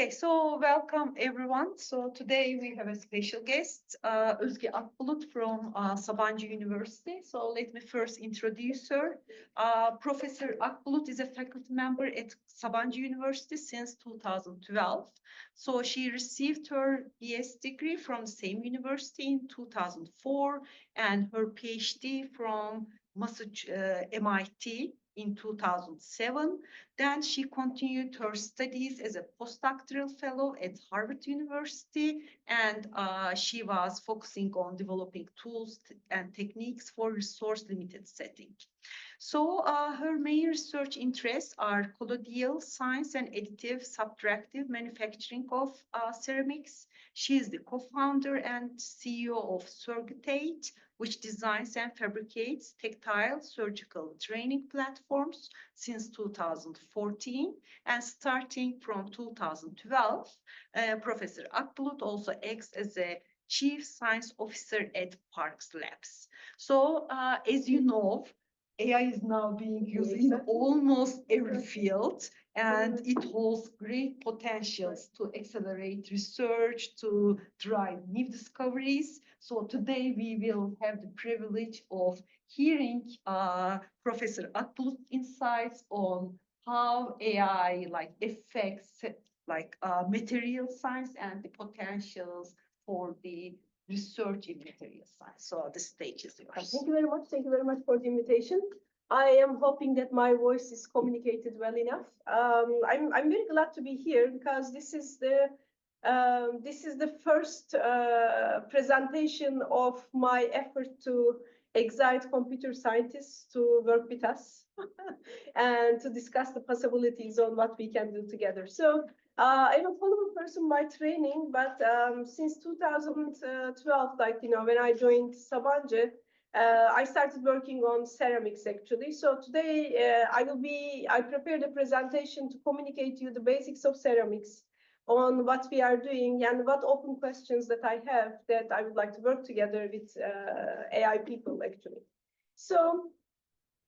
Okay, so welcome everyone. So today we have a special guest, Özge Akbulut from Sabanci University. So let me first introduce her. Professor Akbulut is a faculty member at Sabanci University since 2012. So she received her BS degree from the same university in 2004 and her PhD from MIT in 2007. Then she continued her studies as a postdoctoral fellow at Harvard University, and she was focusing on developing tools and techniques for resource-limited setting. So her main research interests are colloidal science and additive subtractive manufacturing of ceramics. She is the co-founder and CEO of Zero-shrinkage, which designs and fabricates tactile surgical training platforms since 2014. And starting from 2012, Professor Akbulut also acts as a Chief Science Officer at Parks Labs. So as you know, AI is now being used in almost every field, and it holds great potentials to accelerate research, to drive new discoveries. So today we will have the privilege of hearing Professor Akbulut's insights on how AI affects material science and the potentials for the research in material science. So the stage is yours. Thank you very much. Thank you very much for the invitation. I am hoping that my voice is communicated well enough. I'm very glad to be here because this is the first presentation of my effort to excite computer scientists to work with us and to discuss the possibilities on what we can do together. So I'm a follower person by training, but since 2012, when I joined Sabanci, I started working on ceramics actually. So today I prepared a presentation to communicate to you the basics of ceramics, on what we are doing and what open questions that I have that I would like to work together with AI people actually. So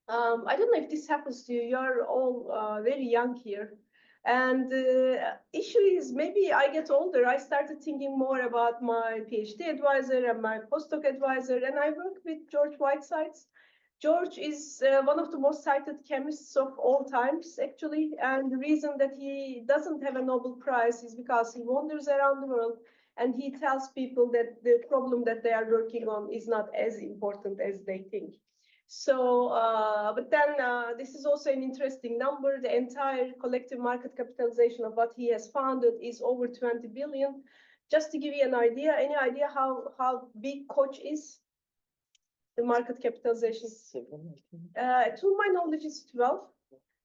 I don't know if this happens to you. You're all very young here. And the issue is maybe I get older. I started thinking more about my PhD advisor and my postdoc advisor, and I work with George Whitesides. George is one of the most cited chemists of all times, actually. And the reason that he doesn't have a Nobel Prize is because he wanders around the world and he tells people that the problem that they are working on is not as important as they think. So, but then this is also an interesting number. The entire collective market capitalization of what he has founded is over 20 billion. Just to give you an idea, any idea how big Koç is? The market capitalization? To my knowledge, it's 12.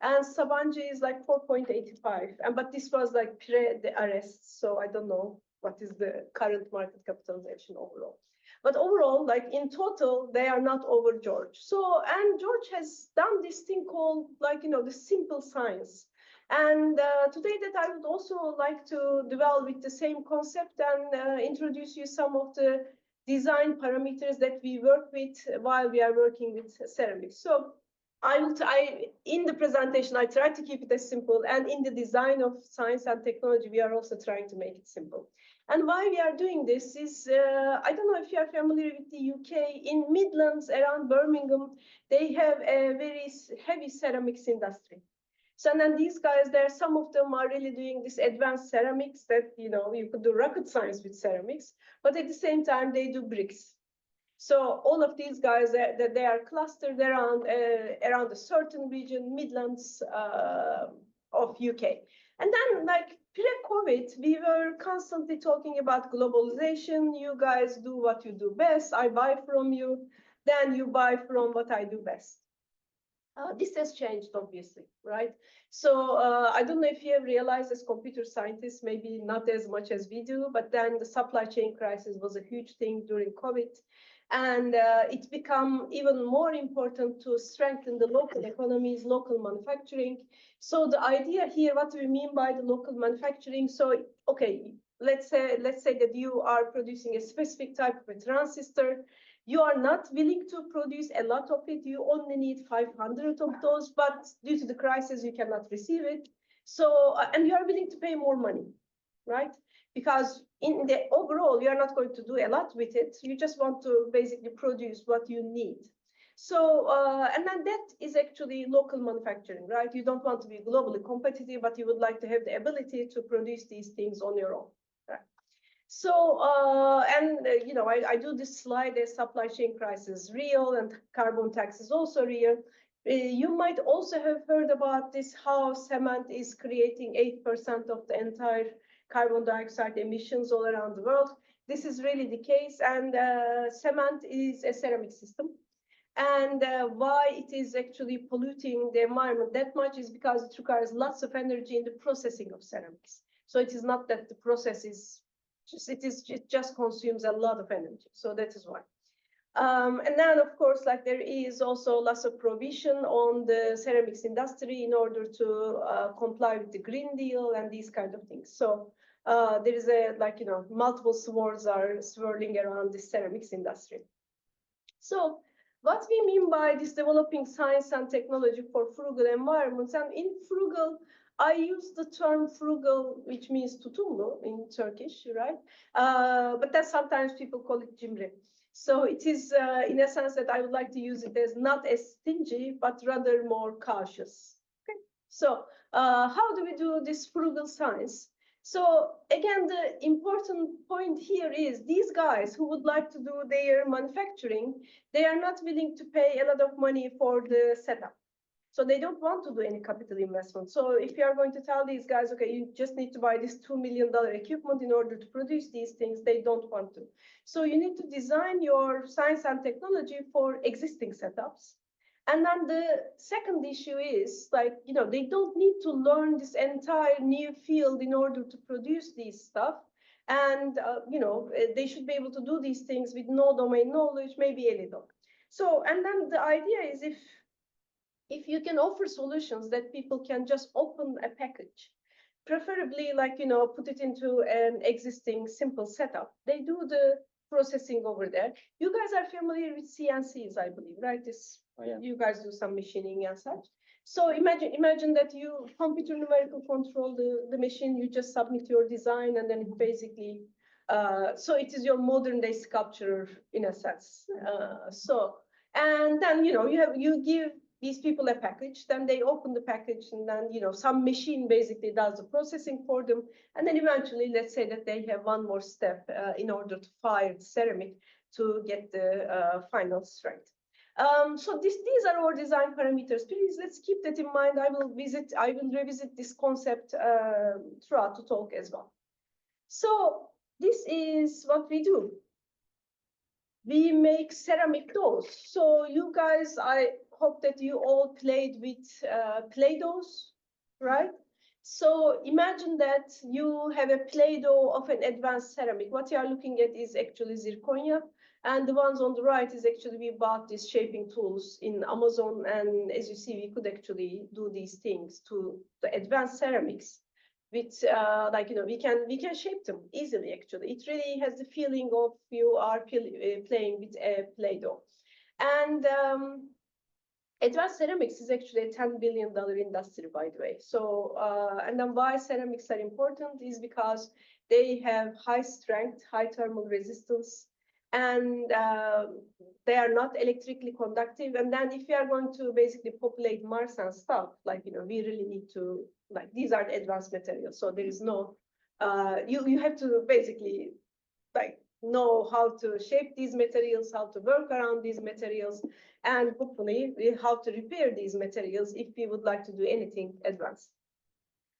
And Sabanci is like 4.85. But this was like pre the arrest. So I don't know what is the current market capitalization overall. But overall, like in total, they are not over George. So, and George has done this thing called the simple science. And today that I would also like to dwell with the same concept and introduce you some of the design parameters that we work with while we are working with ceramics. So in the presentation, I try to keep it as simple. And in the design of science and technology, we are also trying to make it simple. And why we are doing this is, I don't know if you are familiar with the UK. In Midlands, around Birmingham, they have a very heavy ceramics industry. So then these guys, some of them are really doing this advanced ceramics that, you could do rocket science with ceramics, but at the same time, they do bricks. So all of these guys, they are clustered around a certain region, Midlands of UK. And then pre-COVID, we were constantly talking about globalization. You guys do what you do best. I buy from you. Then you buy from what I do best. This has changed, obviously, right? So I don't know if you have realized as computer scientists, maybe not as much as we do, but then the supply chain crisis was a huge thing during COVID. And it's become even more important to strengthen the local economies, local manufacturing. So the idea here, what do we mean by the local manufacturing? So, okay, let's say that you are producing a specific type of a transistor. You are not willing to produce a lot of it. You only need 500 of those, but due to the crisis, you cannot receive it. So, and you are willing to pay more money. right? Because in the overall, you're not going to do a lot with it. You just want to basically produce what you need. So, and then that is actually local manufacturing, right? You don't want to be globally competitive, but you would like to have the ability to produce these things on your own, right? So, you know, I do this slide, the supply chain crisis real and carbon tax is also real. You might also have heard about this, how cement is creating 8% of the entire carbon dioxide emissions all around the world. This is really the case, and cement is a ceramic system. And why it is actually polluting the environment that much is because it requires lots of energy in the processing of ceramics. So it is not that the process is it just consumes a lot of energy. So that is why. And then, of course, like there is also lots of provision on the ceramics industry in order to comply with the Green Deal and these kind of things. So there is multiple swords are swirling around the ceramics industry. So what we mean by this developing science and technology for frugal environments, and in frugal, I use the term frugal, which means tutumlu in Turkish, right? But then sometimes people call it cimri. So it is in a sense that I would like to use it as not as stingy, but rather more cautious. Okay. So how do we do this frugal science? So again, the important point here is these guys who would like to do their manufacturing, they are not willing to pay a lot of money for the setup. So they don't want to do any capital investment. So if you are going to tell these guys, okay, you just need to buy this $2 million equipment in order to produce these things, they don't want to. So you need to design your science and technology for existing setups. And then the second issue is like, you know, they don't need to learn this entire new field in order to produce these stuff. And, you know, they should be able to do these things with no domain knowledge, maybe a little. So, and then the idea is if you can offer solutions that people can just open a package, preferably like, you know, put it into an existing simple setup. They do the processing over there. You guys are familiar with CNCs, I believe, right? This, oh, yeah. You guys do some machining and such. So imagine that you computer numerical control the machine, you just submit your design and then it basically, so it is your modern day sculpture in a sense. And then, you know, you give these people a package, then they open the package and then, you know, some machine basically does the processing for them. And then eventually, let's say that they have one more step in order to fire the ceramic to get the final strength. So these are our design parameters. Please, let's keep that in mind. I will revisit this concept throughout the talk as well. So this is what we do. We make ceramic dolls. So you guys, I hope that you all played with Play-Dohs, right? So imagine that you have a Play-Doh of an advanced ceramic. What you are looking at is actually zirconia. And the ones on the right is actually, we bought these shaping tools in Amazon. And as you see, we could actually do these things to the advanced ceramics. With like, you know, we can shape them easily. Actually, it really has the feeling of you are playing with a Play-Doh. And advanced ceramics is actually a $10 billion industry, by the way. So and then why ceramics are important is because they have high strength, high thermal resistance, and they are not electrically conductive. And then if you are going to basically populate Mars and stuff, like, you know, we really need to, like, these are the advanced materials. So there is no, you have to basically like know how to shape these materials, how to work around these materials, and hopefully how to repair these materials if we would like to do anything advanced.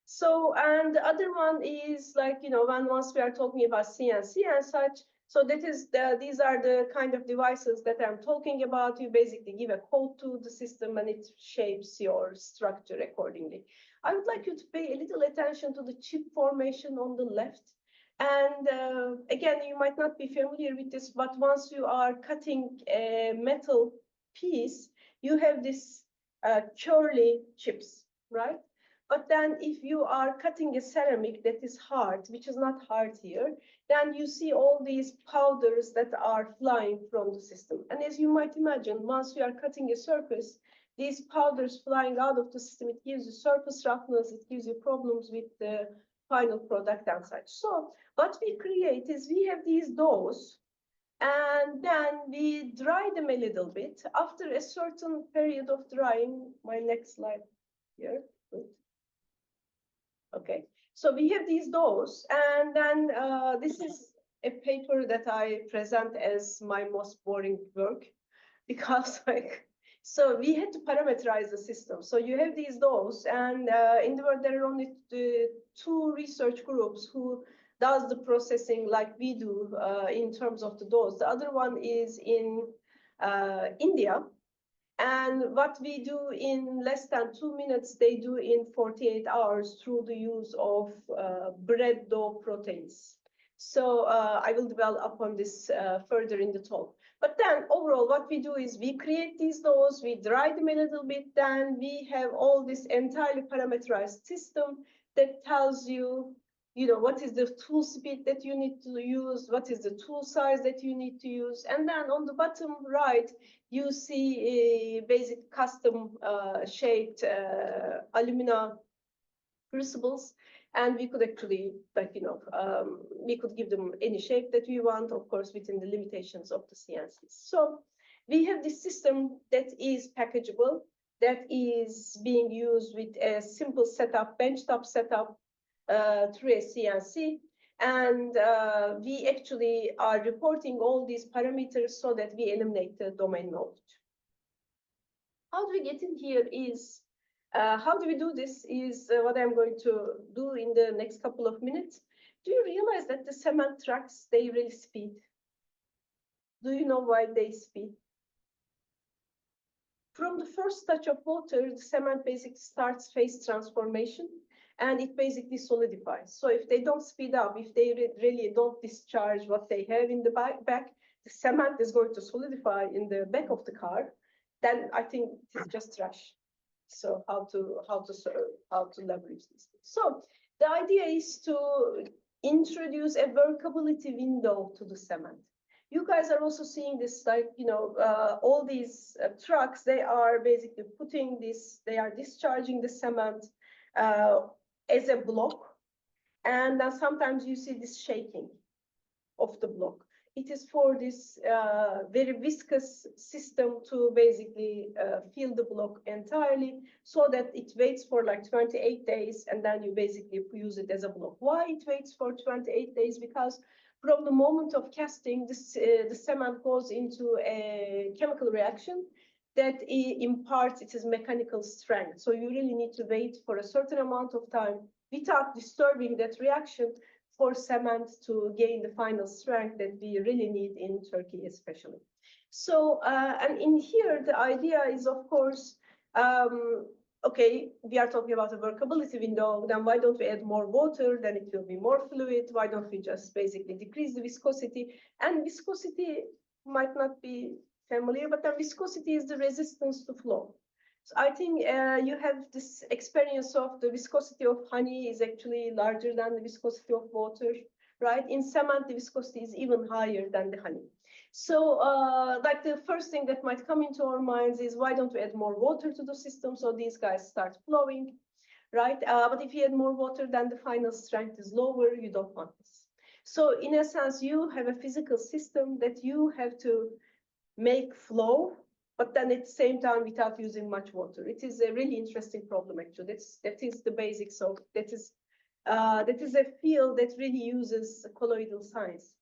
So, and the other one is like, you know, once we are talking about CNC and such, so that is these are the kind of devices that I'm talking about. You basically give a code to the system and it shapes your structure accordingly. I would like you to pay a little attention to the chip formation on the left. And again, you might not be familiar with this, but once you are cutting a metal piece, you have this curly chips, right? But then if you are cutting a ceramic that is hard, which is not hard here, then you see all these powders that are flying from the system. And as you might imagine, once you are cutting a surface, these powders flying out of the system, it gives you surface roughness, it gives you problems with the final product and such. So what we create is we have these doughs, and then we dry them a little bit. After a certain period of drying, my next slide here. Good. Okay, so we have these doughs, and then this is a paper that I present as my most boring work, because like, so we had to parameterize the system. So you have these doughs, and in the world there are only two research groups who does the processing like we do in terms of the doughs. The other one is in India. And what we do in less than 2 minutes, they do in 48 hours through the use of bread dough proteins. So I will develop upon this further in the talk. But then overall, what we do is we create these doughs, we dry them a little bit, then we have all this entirely parameterized system that tells you, what is the tool speed that you need to use, what is the tool size that you need to use. And then on the bottom right, you see a basic custom shaped alumina crucibles. And we could actually, we could give them any shape that we want, of course, within the limitations of the CNCs. So we have this system that is packageable, that is being used with a simple setup, benchtop setup through a CNC. And we actually are reporting all these parameters so that we eliminate the domain knowledge. How do we get in here is, how do we do this is what I'm going to do in the next couple of minutes. Do you realize that the cement trucks, they really speed? Do you know why they speed? From the first touch of water, the cement basically starts phase transformation, and it basically solidifies. So if they don't speed up, if they really don't discharge what they have in the back, the cement is going to solidify in the back of the car. Then I think it's just trash. So how to leverage this? So the idea is to introduce a workability window to the cement. You guys are also seeing this, like, all these trucks, they are basically putting this, they are discharging the cement as a block. And then sometimes you see this shaking of the block. It is for this very viscous system to basically fill the block entirely, so that it waits for like 28 days, and then you basically use it as a block. Why it waits for 28 days? Because from the moment of casting, the cement goes into a chemical reaction that imparts its mechanical strength. So you really need to wait for a certain amount of time without disturbing that reaction for cement to gain the final strength that we really need in Turkey, especially. So, and in here, the idea is, of course, okay, we are talking about a workability window, then why don't we add more water? Then it will be more fluid. Why don't we just basically decrease the viscosity? And viscosity might not be familiar, but the viscosity is the resistance to flow. So I think you have this experience of the viscosity of honey is actually larger than the viscosity of water, right? In cement, the viscosity is even higher than the honey. So like the first thing that might come into our minds is, why don't we add more water to the system so these guys start flowing, right? But if you add more water, then the final strength is lower. You don't want this. So in a sense, you have a physical system that you have to make flow, but then at the same time without using much water. It is a really interesting problem, actually. That is the basics of, that is a field that really uses colloidal science.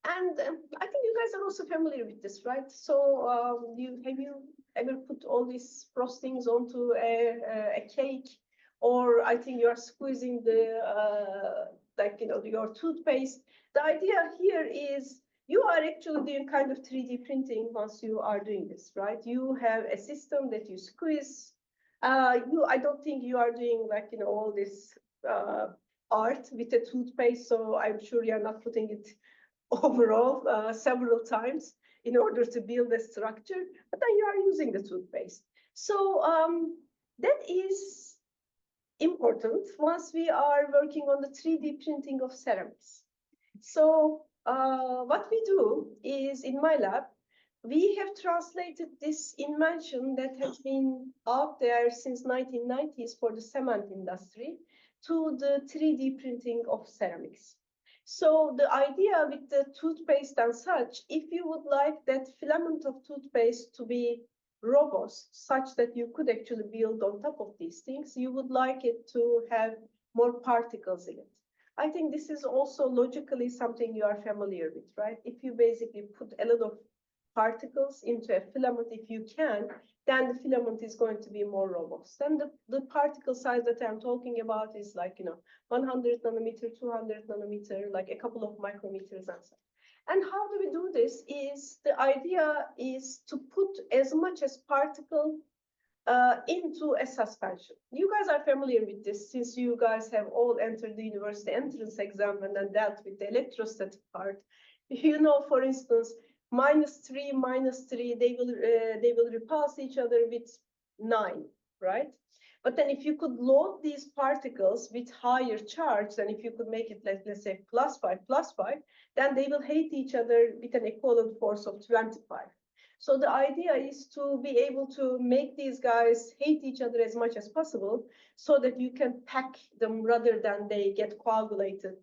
And I think you guys are also familiar with this, right? So have you ever put all these frostings onto a cake? Or I think you are squeezing the, your toothpaste. The idea here is, you are actually doing kind of 3D printing once you are doing this, right? You have a system that you squeeze. I don't think you are doing all this art with a toothpaste, so I'm sure you are not putting it overall several times in order to build a structure, but then you are using the toothpaste. So that is important once we are working on the 3D printing of ceramics. So what we do is, in my lab, we have translated this invention that has been out there since 1990s for the cement industry to the 3D printing of ceramics. So the idea with the toothpaste and such, if you would like that filament of toothpaste to be robust, such that you could actually build on top of these things, you would like it to have more particles in it. I think this is also logically something you are familiar with, right? If you basically put a lot of particles into a filament, if you can, then the filament is going to be more robust. And the particle size that I'm talking about is like, 100 nanometer, 200 nanometer, like a couple of micrometers and so. And how do we do this? Is the idea is to put as much as particle into a suspension. You guys are familiar with this since you guys have all entered the university entrance exam and then dealt with the electrostatic part. You know, for instance, -3, they will repulse each other with 9, right? But then if you could load these particles with higher charge, then if you could make it, let's say, +5, then they will hate each other with an equivalent force of 25. So the idea is to be able to make these guys hate each other as much as possible so that you can pack them rather than they get coagulated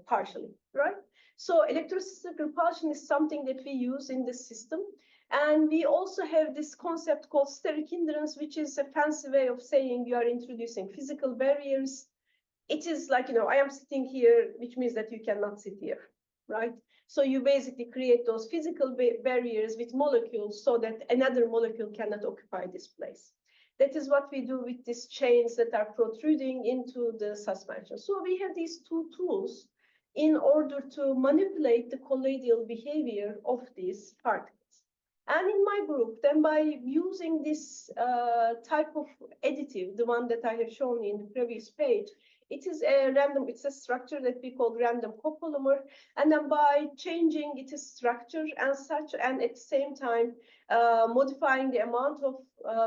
partially, right? So electrostatic repulsion is something that we use in this system. And we also have this concept called steric hindrance, which is a fancy way of saying you are introducing physical barriers. It is like, I am sitting here, which means that you cannot sit here, right? So you basically create those physical barriers with molecules so that another molecule cannot occupy this place. That is what we do with these chains that are protruding into the suspension. So we have these two tools in order to manipulate the colloidal behavior of these particles. And in my group, then by using this type of additive, the one that I have shown in the previous page, it's a structure that we call random copolymer. And then by changing its structure and such, and at the same time, modifying the amount of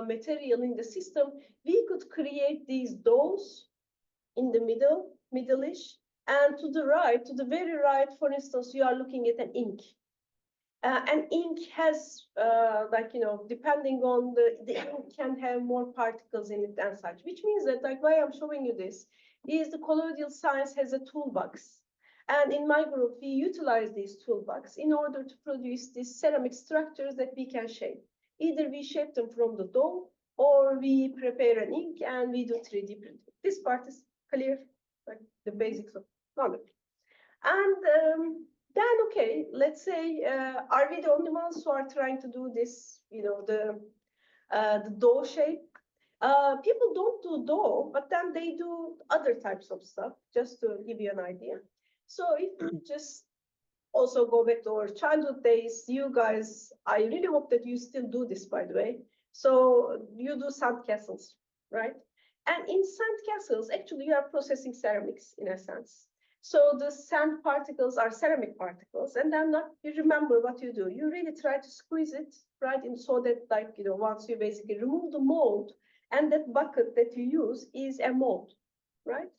material in the system, we could create these doughs in the middle-ish. And to the right, to the very right, for instance, you are looking at an ink. And ink has, depending on the ink can have more particles in it and such, which means that, like, why I'm showing you this is the colloidal science has a toolbox. And in my group, we utilize these toolbox in order to produce these ceramic structures that we can shape. Either we shape them from the dough, or we prepare an ink and we do 3D printing. This part is clear, like the basics of knowledge. And then, okay, let's say, are we the only ones who are trying to do this, the dough shape? People don't do dough, but then they do other types of stuff, just to give you an idea. So if we just also go back to our childhood days, you guys, I really hope that you still do this, by the way. So you do sand castles, right? And in sand castles, actually, you are processing ceramics in a sense. So the sand particles are ceramic particles, and then you remember what you do. You really try to squeeze it, right? And so that, like, once you basically remove the mold, and that bucket that you use is a mold, right?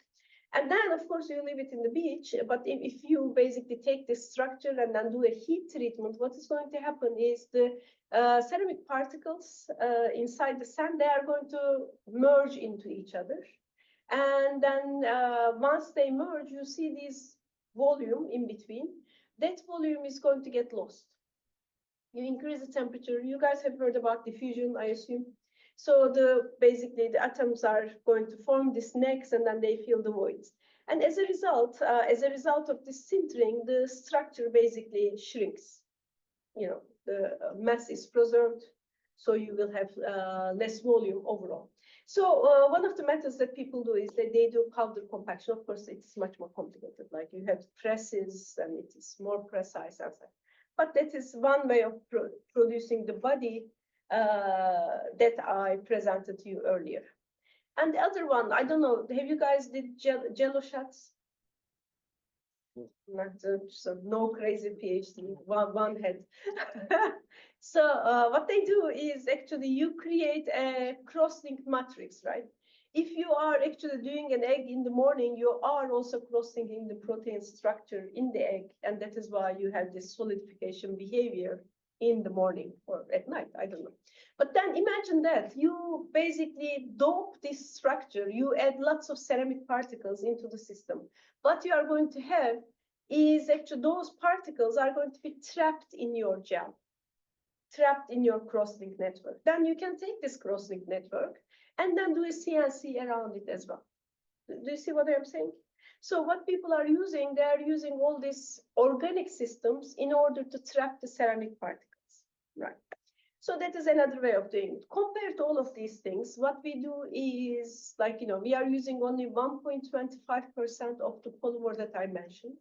And then, of course, you leave it in the beach. But if you basically take this structure and then do a heat treatment, what is going to happen is the ceramic particles inside the sand, they are going to merge into each other. And then once they merge, you see this volume in between. That volume is going to get lost. You increase the temperature. You guys have heard about diffusion, I assume. So basically the atoms are going to form these necks, and then they fill the voids. And as a result of this sintering, the structure basically shrinks. The mass is preserved, so you will have less volume overall. So one of the methods that people do is that they do powder compaction. Of course, it's much more complicated. Like, you have presses, and it is more precise and so. But that is one way of producing the body that I presented to you earlier. And the other one, I don't know, have you guys did jello shots? Not so no crazy PhD, one head. So what they do is actually you create a cross-linked matrix, right? If you are actually doing an egg in the morning, you are also cross-linking the protein structure in the egg, and that is why you have this solidification behavior in the morning or at night, I don't know. But then imagine that you basically dope this structure, you add lots of ceramic particles into the system. What you are going to have is actually those particles are going to be trapped in your gel, trapped in your cross-link network. Then you can take this cross-link network and then do a CNC around it as well. Do you see what I'm saying? So what people are using, they are using all these organic systems in order to trap the ceramic particles, right? So that is another way of doing it. Compared to all of these things, what we do is like, we are using only 1.25% of the polymer that I mentioned,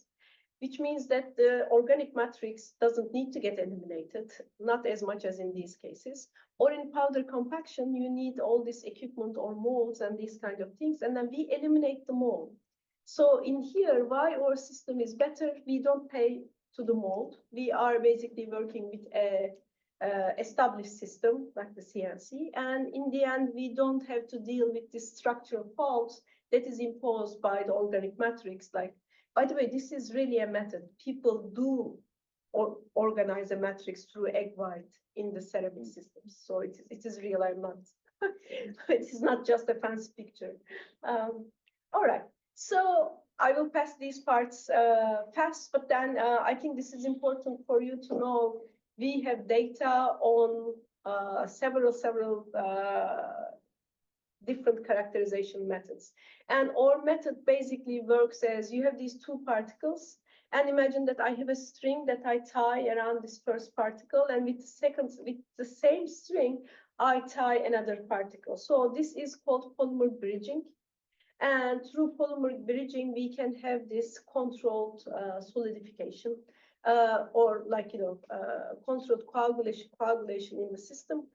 which means that the organic matrix doesn't need to get eliminated, not as much as in these cases. Or in powder compaction, you need all this equipment or molds and these kind of things, and then we eliminate the mold. So in here, why our system is better, we don't pay to the mold. We are basically working with a established system like the CNC, and in the end, we don't have to deal with this structural faults that is imposed by the organic matrix. Like, by the way, this is really a method. People do organize a matrix through egg white in the ceramic systems. So it is real, I'm not. It is not just a fancy picture. All right. So I will pass these parts fast, but then I think this is important for you to know. We have data on several different characterization methods. And our method basically works as you have these two particles, and imagine that I have a string that I tie around this first particle, and with the same string, I tie another particle. So this is called polymer bridging. And through polymer bridging, we can have this controlled solidification or controlled coagulation in the system.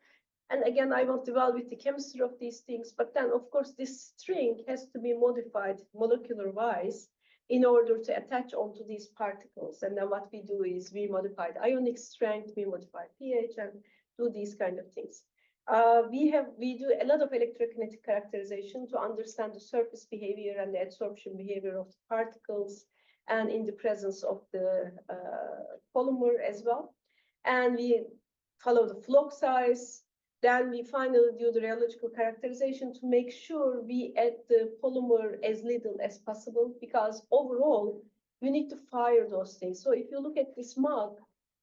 And again, I won't dwell with the chemistry of these things, but then of course this string has to be modified molecular wise in order to attach onto these particles. And then what we do is we modify the ionic strength, we modify pH, and do these kind of things. We do a lot of electrokinetic characterization to understand the surface behavior and the adsorption behavior of the particles, and in the presence of the polymer as well. And we follow the flow size. Then we finally do the rheological characterization to make sure we add the polymer as little as possible, because overall, you need to fire those things. So if you look at this mug,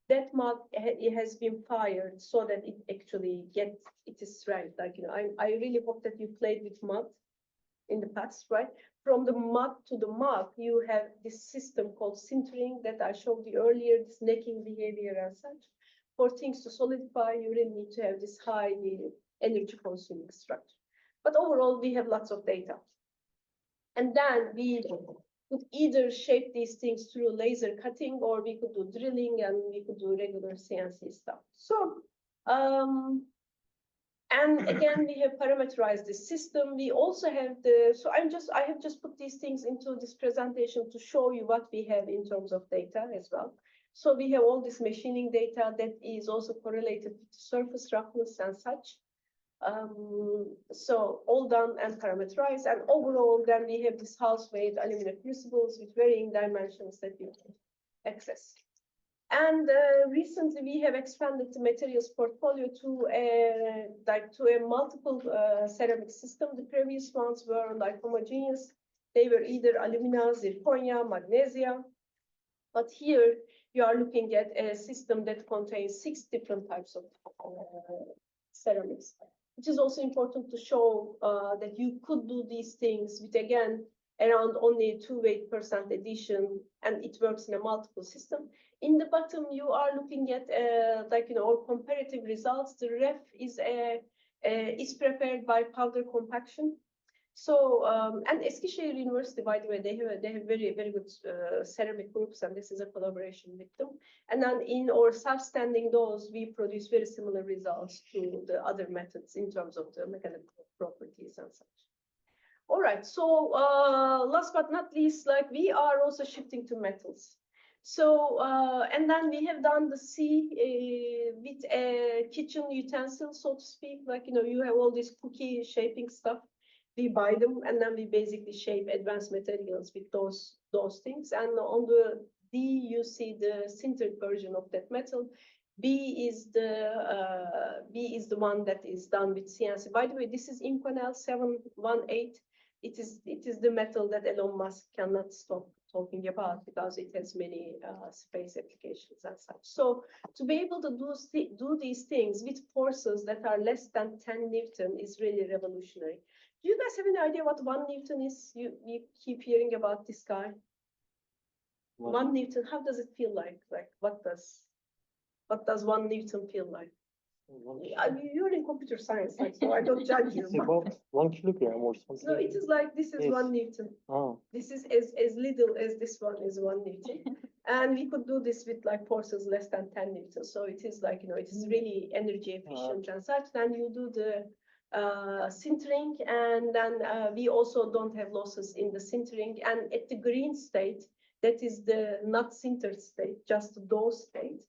that mug it has been fired so that it actually gets its strength. Like, I really hope that you played with mud in the past, right? From the mud to the mug, you have this system called sintering that I showed you earlier, this necking behavior and such. For things to solidify, you really need to have this high energy consuming structure. But overall, we have lots of data. And then we could either shape these things through laser cutting, or we could do drilling, and we could do regular CNC stuff. So, and again, we have parameterized the system. We also have so I have just put these things into this presentation to show you what we have in terms of data as well. So we have all this machining data that is also correlated with surface roughness and such. So all done and parameterized, and overall then we have this house weight aluminum crucibles with varying dimensions that we can access. And recently we have expanded the materials portfolio to a multiple ceramic system. The previous ones were like homogeneous. They were either alumina, zirconia, magnesia. But here you are looking at a system that contains 6 different types of ceramics, which is also important to show that you could do these things with, again, around only 2% addition, and it works in a multiple system. In the bottom, you are looking at our comparative results. The ref is prepared by powder compaction. So, and Eskişehir University, by the way, they have very good ceramic groups, and this is a collaboration with them. And then in our self-standing dose, we produce very similar results to the other methods in terms of the mechanical properties and such. All right, so last but not least, we are also shifting to metals. So, and then we have done the C with a kitchen utensil, so to speak. You have all this cookie shaping stuff. We buy them, and then we basically shape advanced materials with those things. And on the D, you see the sintered version of that metal. B is the one that is done with CNC. By the way, this is Inconel 718. It is the metal that Elon Musk cannot stop talking about because it has many space applications and such. So to be able to do these things with forces that are less than 10 Newton is really revolutionary. Do you guys have any idea what 1 Newton is? You keep hearing about this guy. 1 Newton, how does it feel like? Like what does 1 Newton feel like? You're in computer science, like, so I don't judge you. It's about 1 kilogram or something. No, it is like this is Yes. 1 Newton. Oh, This is as little as this one is 1 Newton. And we could do this with like forces less than 10 Newton. So it is like, it is really energy efficient and such. Then you do the sintering, and then we also don't have losses in the sintering. And at the green state, that is the not sintered state, just the dough state.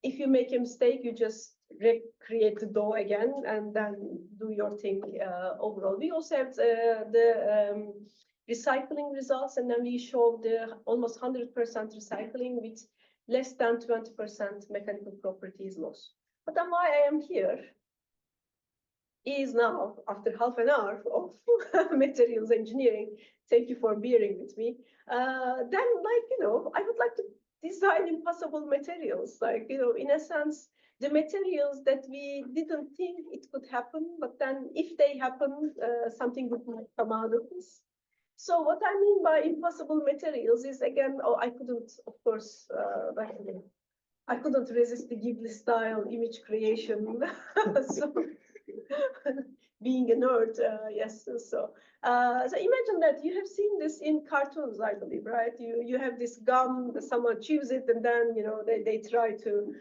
If you make a mistake, you just recreate the dough again and then do your thing overall. We also have the recycling results, and then we show the almost 100% recycling with less than 20% mechanical properties loss. But then why I am here is now, after half an hour of materials engineering, thank you for bearing with me, then I would like to design impossible materials, in a sense, the materials that we didn't think it could happen, but then if they happen, something good might come out of this. So what I mean by impossible materials is, again, I couldn't, of course, I couldn't resist the Ghibli style image creation. So being a nerd, yes. So imagine that you have seen this in cartoons, I believe, right? You have this gum, someone chews it, and then they try to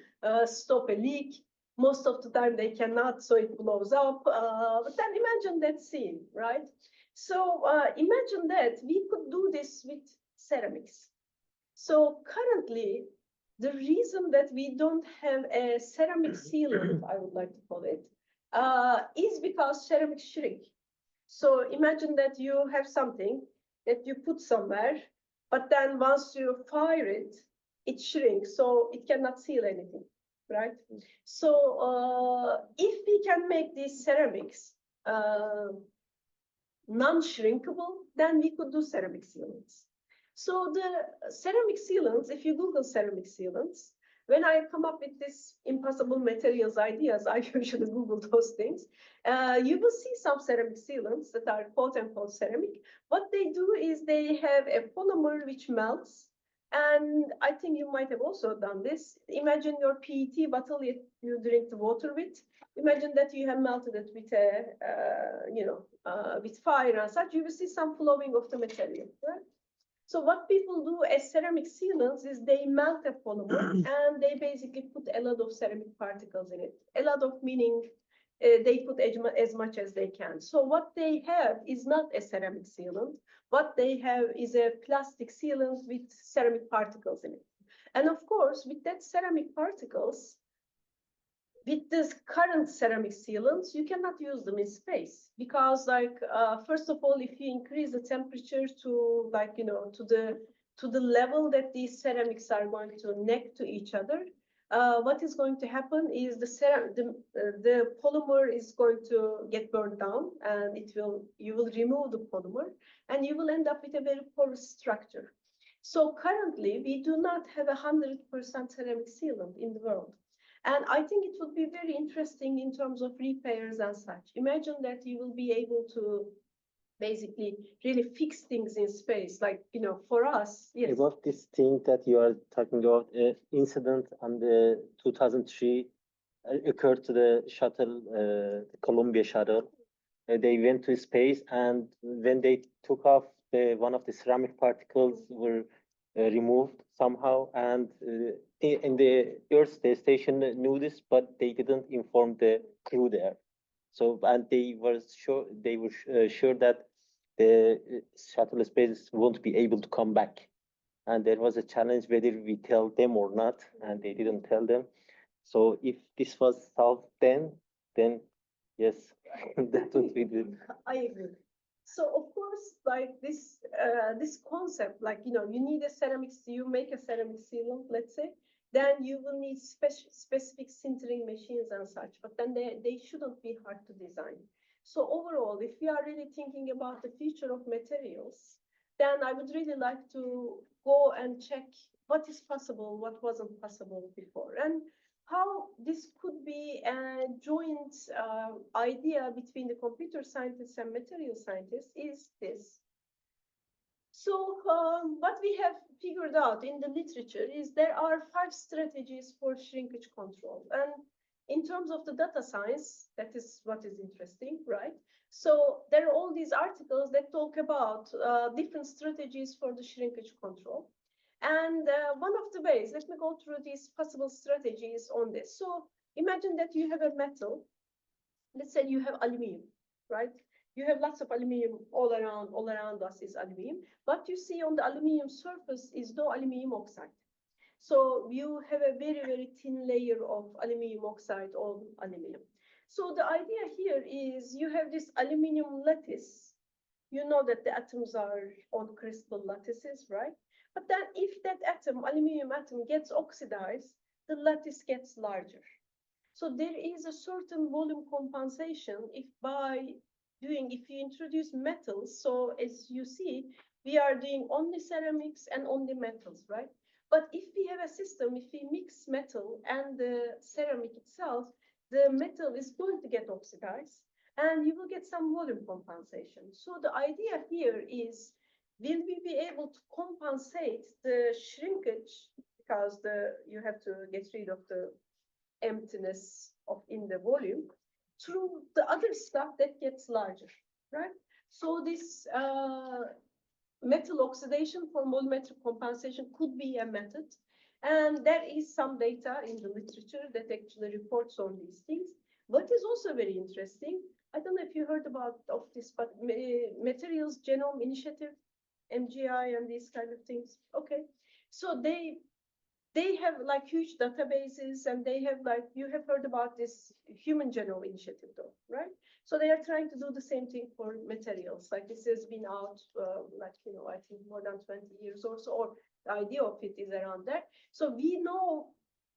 stop a leak. Most of the time they cannot, so it blows up. But then imagine that scene, right? So imagine that we could do this with ceramics. So currently, the reason that we don't have a ceramic sealant, I would like to call it, is because ceramics shrink. So imagine that you have something that you put somewhere, but then once you fire it, it shrinks, so it cannot seal anything, right? So if we can make these ceramics non-shrinkable, then we could do ceramic sealants. So the ceramic sealants, if you Google ceramic sealants, when I come up with this impossible materials ideas, I usually Google those things. You will see some ceramic sealants that are quote unquote ceramic. What they do is they have a polymer which melts. And I think you might have also done this. Imagine your PET bottle you drink the water with. Imagine that you have melted it with with fire and such. You will see some flowing of the material, right? So what people do as ceramic sealants is they melt a polymer and they basically put a lot of ceramic particles in it. A lot of meaning they put as much as they can. So what they have is not a ceramic sealant. What they have is a plastic sealant with ceramic particles in it. And of course, with that ceramic particles, with this current ceramic sealants, you cannot use them in space because, first of all, if you increase the temperature to, to the level that these ceramics are going to neck to each other, what is going to happen is the polymer is going to get burned down, and you will remove the polymer, and you will end up with a very porous structure. So currently, we do not have 100% ceramic sealant in the world. And I think it would be very interesting in terms of repairs and such. Imagine that you will be able to basically really fix things in space, for us. Yes. About this thing that you are talking about, incident on the 2003 occurred to the shuttle, the Columbia shuttle. They went to space, and when they took off, one of the ceramic particles were removed somehow, and in the Earth station knew this, but they didn't inform the crew there. So, and they were sure that the shuttle space won't be able to come back, and there was a challenge whether we tell them or not, and they didn't tell them. So if this was solved then yes, that would be the. I agree. So of course, this concept, you need a ceramics, you make a ceramic sealant, let's say, then you will need specific sintering machines and such, but then they shouldn't be hard to design. So overall, if we are really thinking about the future of materials, then I would really like to go and check what is possible, what wasn't possible before, and how this could be a joint idea between the computer scientists and material scientists is this. So what we have figured out in the literature is there are 5 strategies for shrinkage control. And in terms of the data science, that is what is interesting, right? So there are all these articles that talk about different strategies for the shrinkage control. And one of the ways, let me go through these possible strategies on this. So imagine that you have a metal. Let's say you have aluminum, right? You have lots of aluminum all around us is aluminum. What you see on the aluminum surface is no aluminum oxide. So you have a very, very thin layer of aluminum oxide on aluminum. So the idea here is you have this aluminum lattice. You know that the atoms are on crystal lattices, right? But then if that atom, aluminum atom, gets oxidized, the lattice gets larger. So there is a certain volume compensation if you introduce metals. So as you see, we are doing only ceramics and only metals, right? But if we have a system, if we mix metal and the ceramic itself, the metal is going to get oxidized and you will get some volume compensation. So the idea here is, will we be able to compensate the shrinkage because you have to get rid of the emptiness in the volume through the other stuff that gets larger, right? So this metal oxidation for volumetric compensation could be a method. And there is some data in the literature that actually reports on these things. What is also very interesting, I don't know if you heard about this, but Materials Genome Initiative, MGI, and these kind of things. Okay, so they have like huge databases, and they have like, you have heard about this Human Genome Initiative though, right? So they are trying to do the same thing for materials. Like this has been out I think more than 20 years or so, or the idea of it is around there. So we know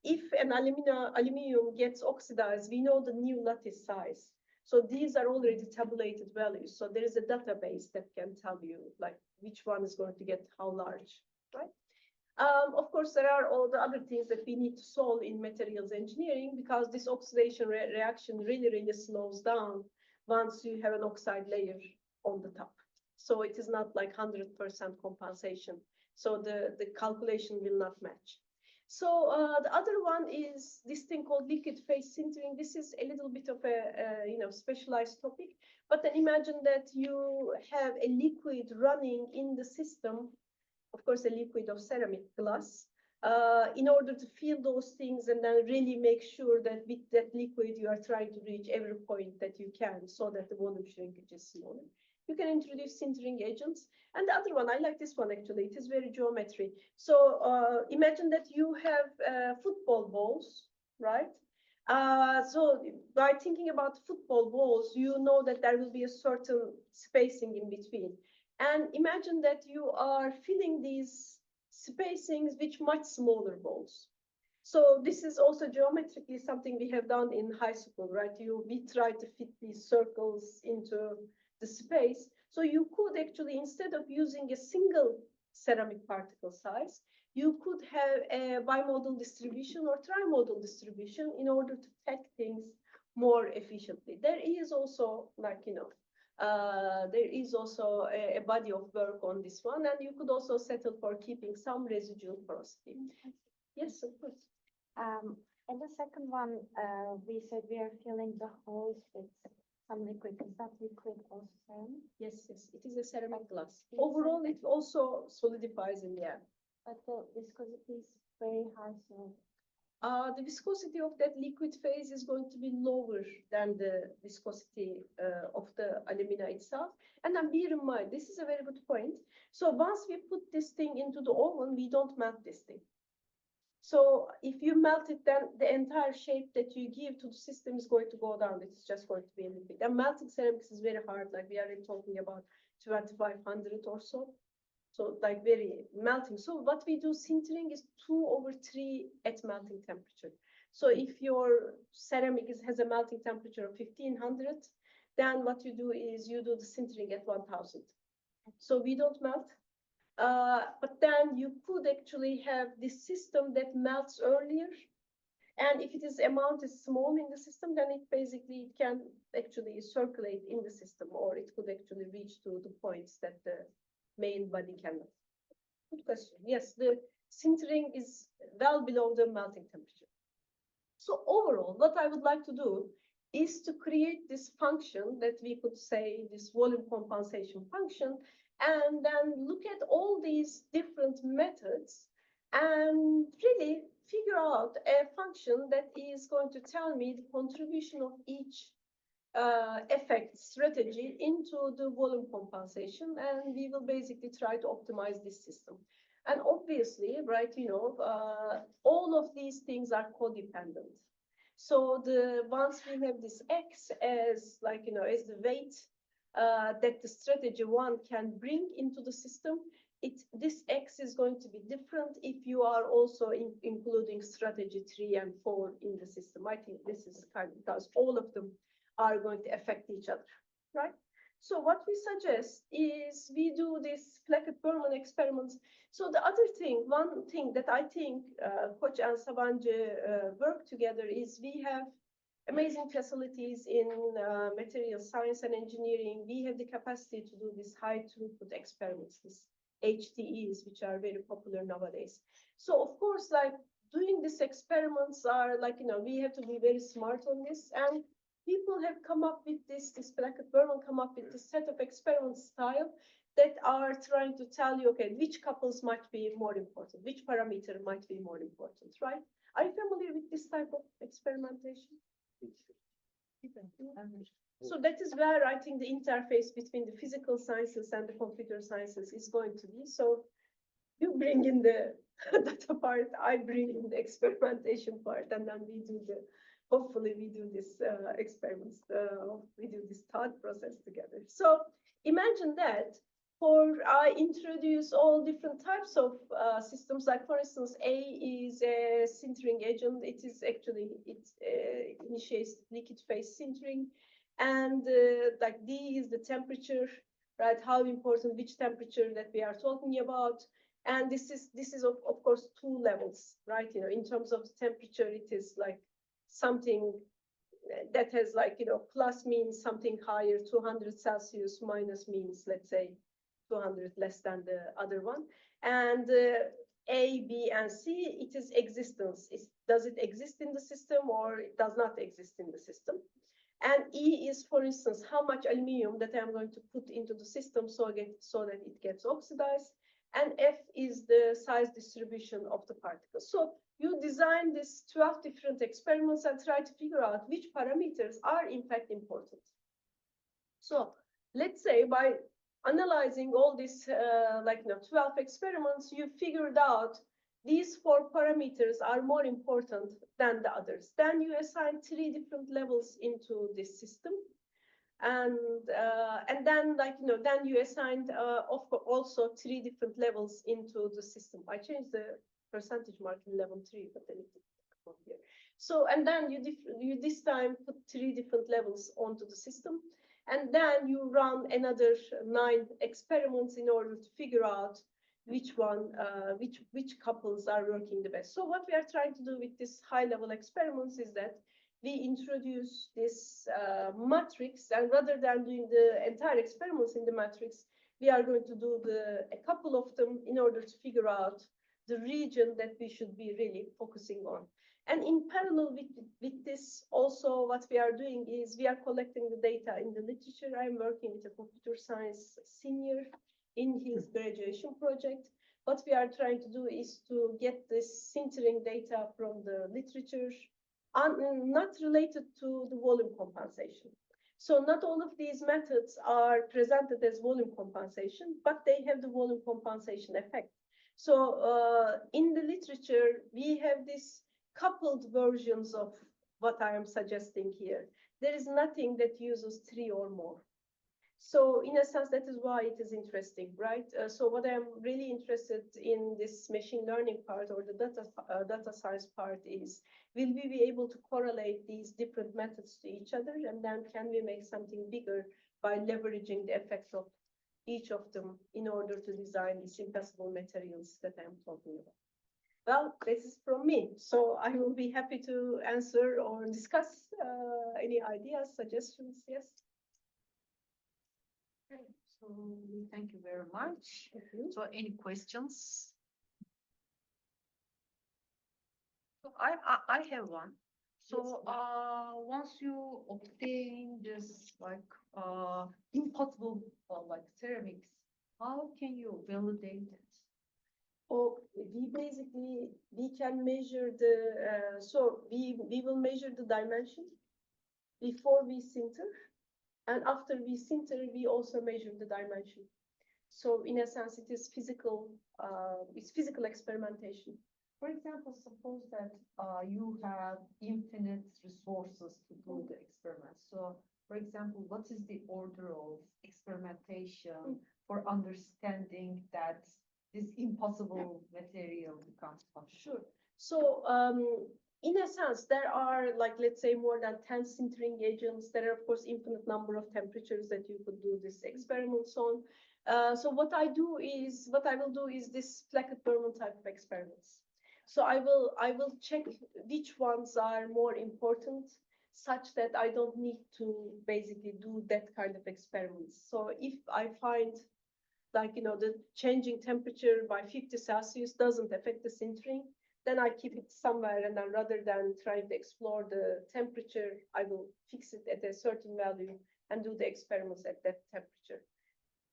if an aluminum gets oxidized, we know the new lattice size. So these are already tabulated values. So there is a database that can tell you like which one is going to get how large, right? Of course, there are all the other things that we need to solve in materials engineering because this oxidation reaction really, really slows down once you have an oxide layer on the top. So it is not like 100% compensation. So the calculation will not match. So the other one is this thing called liquid phase sintering. This is a little bit of a specialized topic, but then imagine that you have a liquid running in the system, of course, a liquid of ceramic glass, in order to fill those things and then really make sure that with that liquid, you are trying to reach every point that you can so that the volume shrinkage is smaller. You can introduce sintering agents. And the other one, I like this one actually, it is very geometry. So imagine that you have football balls, right? So by thinking about football balls, you know that there will be a certain spacing in between. And imagine that you are filling these spacings with much smaller balls. So this is also geometrically something we have done in high school, right? We try to fit these circles into the space. So you could actually, instead of using a single ceramic particle size, you could have a bimodal distribution or trimodal distribution in order to pack things more efficiently. There is also there is also a body of work on this one, and you could also settle for keeping some residual porosity. Yes, of course. And the second one, we said we are filling the holes with some liquid. Is that liquid also ceramic? Yes, it is a ceramic glass. Overall, it also solidifies in the air. But the viscosity is very high, so the viscosity of that liquid phase is going to be lower than the viscosity of the alumina itself. And then bear in mind, this is a very good point. So once we put this thing into the oven, we don't melt this thing. So if you melt it, then the entire shape that you give to the system is going to go down. It's just going to be a liquid. And melting ceramics is very hard. Like we are talking about 2500 or so. So like very melting. So what we do sintering is 2/3 at melting temperature. So if your ceramic has a melting temperature of 1500, then what you do is you do the sintering at 1000. So we don't melt. But then you could actually have this system that melts earlier. And if it is amount is small in the system, then it can actually circulate in the system, or it could actually reach to the points that the main body cannot. Good question. Yes, the sintering is well below the melting temperature. So overall, what I would like to do is to create this function that we could say this volume compensation function, and then look at all these different methods and really figure out a function that is going to tell me the contribution of each effect strategy into the volume compensation, and we will basically try to optimize this system. And obviously, right, all of these things are codependent. So once we have this X as as the weight that the strategy 1 can bring into the system, this X is going to be different if you are also including strategy 3 and 4 in the system. I think this is kind of because all of them are going to affect each other, right? So what we suggest is we do this Plackett-Berman experiments. So the other thing, one thing that I think Koç and Sabanci work together is we have amazing facilities in material science and engineering. We have the capacity to do these high-throughput experiments, these HTEs, which are very popular nowadays. So of course, doing these experiments are we have to be very smart on this, and people have come up with this Plackett-Berman come up with this set of experiment style that are trying to tell you, okay, which couples might be more important, which parameter might be more important, right? Are you familiar with this type of experimentation? So that is where I think the interface between the physical sciences and the computer sciences is going to be. So you bring in the data part, I bring in the experimentation part, and then hopefully we do this experiments, we do this thought process together. So imagine that I introduce all different types of systems, like for instance, A is a sintering agent. It initiates liquid phase sintering, and D is the temperature, right? How important, which temperature that we are talking about. And this is of course 2 levels, right? In terms of temperature, it is something that has plus means something higher, 200 Celsius, minus means, let's say, 200 less than the other one. And A, B, and C, it is existence. Does it exist in the system or it does not exist in the system? And E is, for instance, how much aluminum that I'm going to put into the system so that it gets oxidized. And F is the size distribution of the particles. So you design these 12 different experiments and try to figure out which parameters are in fact important. So let's say by analyzing all these 12 experiments, you figured out these 4 parameters are more important than the others. Then you assign 3 different levels into this system. And then then you assigned also 3 different levels into the system. I changed the percentage mark in level 3, but then it didn't come up here. So and then you this time put 3 different levels onto the system, and then you run another 9 experiments in order to figure out which couples are working the best. So what we are trying to do with this high-level experiments is that we introduce this matrix, and rather than doing the entire experiments in the matrix, we are going to do a couple of them in order to figure out the region that we should be really focusing on. And in parallel with this, also what we are doing is we are collecting the data in the literature. I'm working with a computer science senior in his graduation project. What we are trying to do is to get this sintering data from the literature, not related to the volume compensation. So not all of these methods are presented as volume compensation, but they have the volume compensation effect. So in the literature, we have this coupled versions of what I am suggesting here. There is nothing that uses 3 or more. So in a sense, that is why it is interesting, right? So what I'm really interested in this machine learning part or the data science part is, will we be able to correlate these different methods to each other? And then can we make something bigger by leveraging the effects of each of them in order to design these impossible materials that I'm talking about? Well, this is from me. So I will be happy to answer or discuss any ideas, suggestions, yes. Okay, so we thank you very much. So any questions? So I have one. So once you obtain this like impossible like ceramics, how can you validate it? Or we can measure the so we will measure the dimension before we sinter, and after we sinter we also measure the dimension. So in a sense it is physical, it's physical experimentation. For example, suppose that you have infinite resources to do the experiment. So, for example, what is the order of experimentation for understanding that this impossible material becomes possible? Sure. So in a sense, there are like, let's say, more than 10 sintering agents. There are, of course, infinite number of temperatures that you could do this experiments on. So what I will do is this Plackett-Berman type of experiments. So I will check which ones are more important, such that I don't need to basically do that kind of experiments. So if I find like, the changing temperature by 50 Celsius doesn't affect the sintering, then I keep it somewhere, and then rather than trying to explore the temperature, I will fix it at a certain value and do the experiments at that temperature.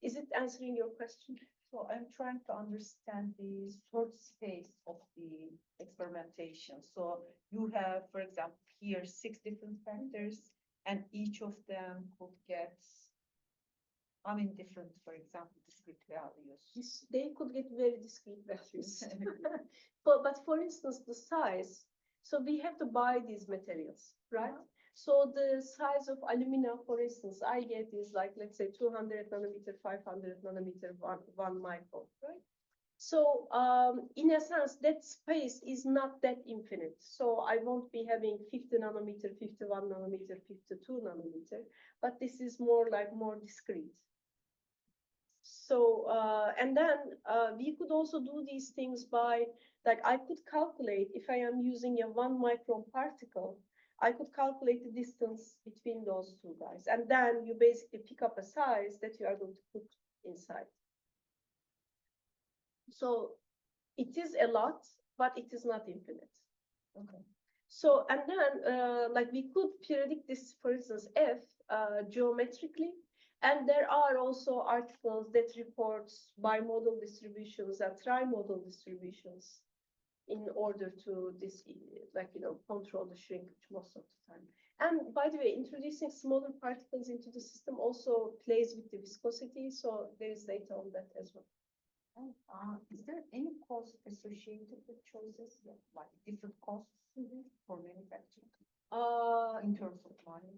Is it answering your question? So I'm trying to understand the third space of the experimentation. So you have, for example, here 6 different factors, and each of them could get, different, for example, discrete values. They could get very discrete values. But for instance, the size. So we have to buy these materials, right? So the size of alumina, for instance, I get is like, let's say 200 nanometer, 500 nanometer, one micron, right? So in a sense, that space is not that infinite. So I won't be having 50 nanometer, 51 nanometer, 52 nanometer, but this is more discrete. So, and then we could also do these things by, like, I could calculate if I am using a 1 micron particle, I could calculate the distance between those two guys. And then you basically pick up a size that you are going to put inside. So it is a lot, but it is not infinite. Okay. So, and then like we could predict this, for instance, F geometrically. And there are also articles that reports bimodal distributions and trimodal distributions in order to this, like, control the shrinkage most of the time. And by the way, introducing smaller particles into the system also plays with the viscosity. So there is data on that as well. And is there any cost associated with choices, like different costs for manufacturing in terms of money?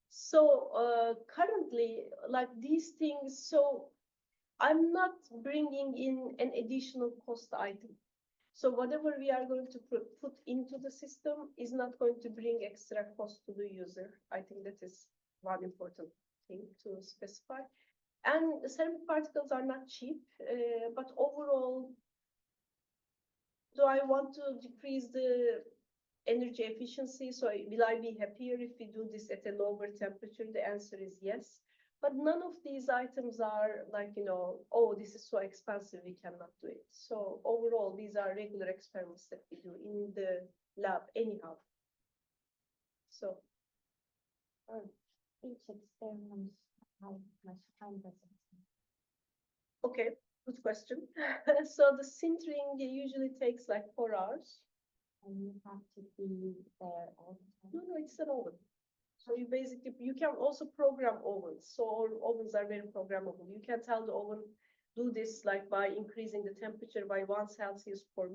So currently, like these things, so I'm not bringing in an additional cost item. So whatever we are going to put into the system is not going to bring extra cost to the user. I think that is one important thing to specify. And the ceramic particles are not cheap, but overall, do I want to decrease the energy efficiency? So will I be happier if we do this at a lower temperature? The answer is yes. But none of these items are like, oh, this is so expensive, we cannot do it. So overall, these are regular experiments that we do in the lab anyhow. So each experiment, how much time does it take? okay, good question. So the sintering usually takes like 4 hours. And you have to be there all the time. No, it's an oven. So you can also program ovens. So all ovens are very programmable. You can tell the oven, do this like by increasing the temperature by 1 Celsius per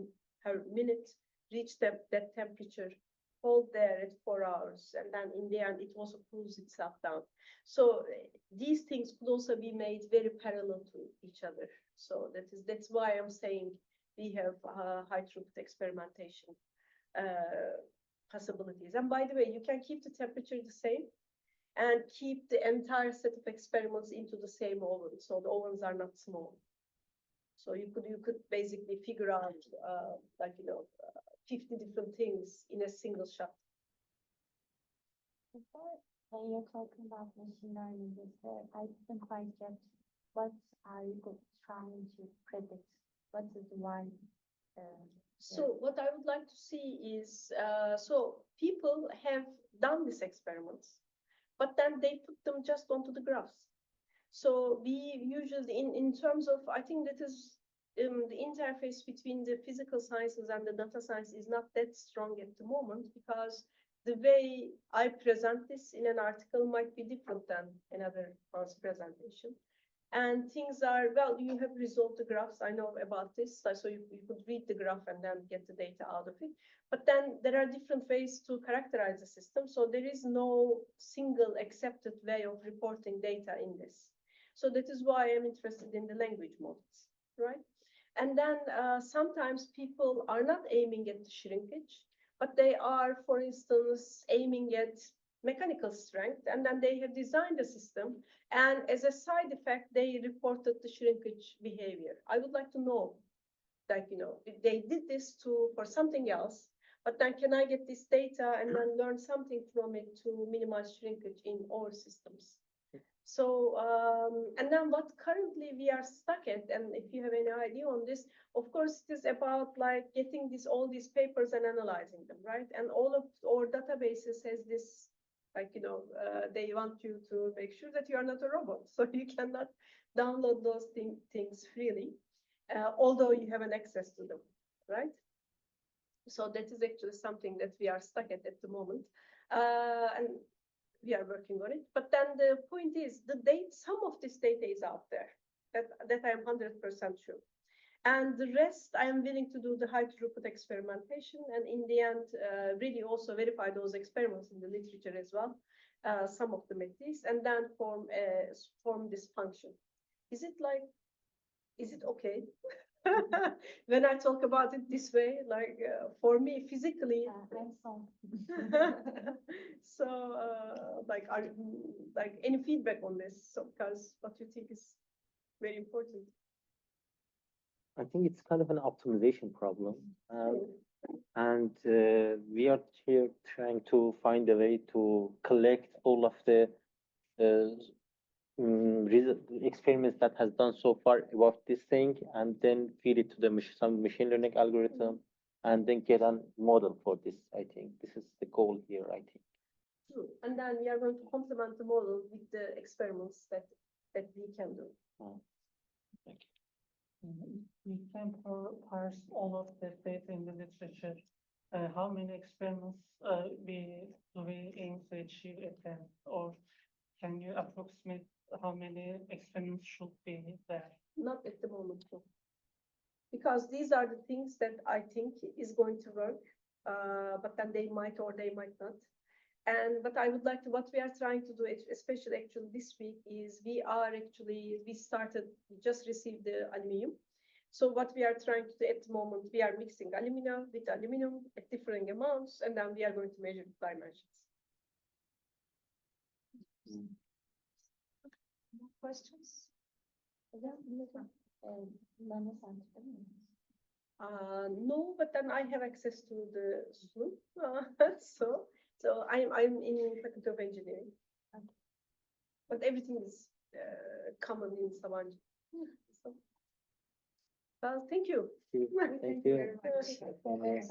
minute, reach that temperature hold there at 4 hours, and then in the end, it also cools itself down. So these things could also be made very parallel to each other. So that's why I'm saying we have high throughput experimentation possibilities. And by the way, you can keep the temperature the same and keep the entire set of experiments into the same oven. So the ovens are not small. So you could basically figure out 50 different things in a single shot. When you're talking about machine learning, I didn't quite get what are you trying to predict? What is one? So what I would like to see is, so people have done these experiments, but then they put them just onto the graphs. So we usually, in terms of, I think that is the interface between the physical sciences and the data science is not that strong at the moment, because the way I present this in an article might be different than another one's presentation. And things are, well, you have resolved the graphs, I know about this, so you could read the graph and then get the data out of it. But then there are different ways to characterize the system, so there is no single accepted way of reporting data in this. So that is why I'm interested in the language models, right? And then sometimes people are not aiming at the shrinkage, but they are, for instance, aiming at mechanical strength, and then they have designed a system, and as a side effect, they reported the shrinkage behavior. I would like to know, if they did this for something else, but then can I get this data and then learn something from it to minimize shrinkage in our systems? So, and then what currently we are stuck at, and if you have any idea on this, of course, it is about like getting all these papers and analyzing them, right? And all of our databases has this, they want you to make sure that you are not a robot. So you cannot download those things freely, although you have an access to them, right? So that is actually something that we are stuck at the moment. And we are working on it. But then the point is, some of this data is out there, that I'm 100% sure. And the rest, I am willing to do the high throughput experimentation, and in the end, really also verify those experiments in the literature as well, some of them at least, and then form this function. Is it okay? When I talk about it this way, for me physically, so any feedback on this? So because what you think is very important. I think it's kind of an optimization problem. And we are here trying to find a way to collect all of the experiments that has done so far about this thing, and then feed it to some machine learning algorithm, and then get a model for this. I think this is the goal here, I think. True. And then we are going to complement the model with the experiments that we can do. Thank you. We can parse all of the data in the literature. How many experiments do we aim to achieve at the end? Or can you approximate how many experiments should be there? Not at the moment, because these are the things that I think is going to work, but then they might or they might not. But I would like to, what we are trying to do, especially actually this week, is we just received the aluminum. So what we are trying to do at the moment, we are mixing alumina with aluminum at different amounts, and then we are going to measure the dimensions. More questions? No, but then I have access to the Zoom, so I'm in Faculty of Engineering, but everything is common in Sabanci. So, well, thank you. Thank you. very much.